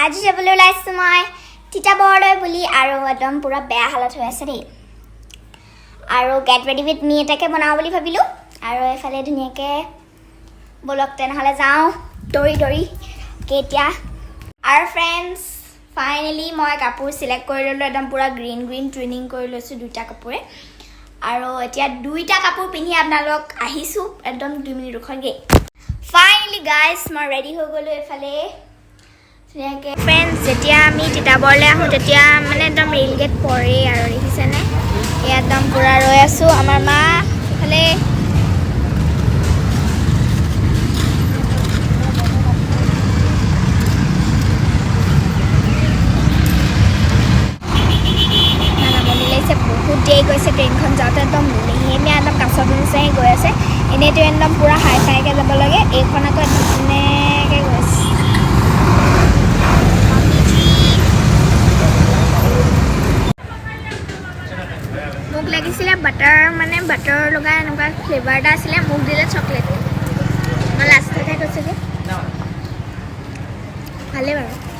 আজি যাবলৈ ওলাইছোঁ মই তিতাবৰলৈ বুলি আৰু একদম পুৰা বেয়া হালত হৈ আছে দেই আৰু গেট ৰেডি উইথ মি এটাকে বনাওঁ বুলি ভাবিলোঁ আৰু এফালে ধুনীয়াকৈ বলক তেনেহ'লে যাওঁ দৌৰি কেতিয়া আৰু ফ্ৰেণ্ডছ ফাইনেলি মই কাপোৰ চিলেক্ট কৰি ল'লোঁ একদম পুৰা গ্ৰীণ টুইনিং কৰি লৈছোঁ দুটা কাপোৰে আৰু এতিয়া দুইটা কাপোৰ পিন্ধি আপোনালোক আহিছোঁ একদম 2 মিনিট ৰখগে ফাইনেলি গাইজ মই ৰেডি হৈ গ'লোঁ এফালে ধুনীয়াকৈ ফ্ৰেণ্ডছ যেতিয়া আমি তিতাবৰলৈ আহোঁ তেতিয়া মানে একদম ৰেইল গেট পৰেই আৰু দেখিছেনে এয়া একদম পুৰা ৰৈ আছোঁ আমাৰ মা এফালে বহুত দেৰি গৈছে ট্ৰেইনখন যাওঁতে একদম নেহেমীয়া একদম কাছৰ নিচিনাই গৈ আছে এনেইতো একদম পুৰা হাই ফাইকৈ যাব লাগে এইখন আকৌ ধুনীয়াকৈ গৈছে মোক লাগিছিলে বাটাৰ লগা এনেকুৱা ফ্লেভাৰ এটা আছিলে মোক দিলে চকলেট মই লাষ্টতহে কৈছোঁগৈ ভালেই বাৰু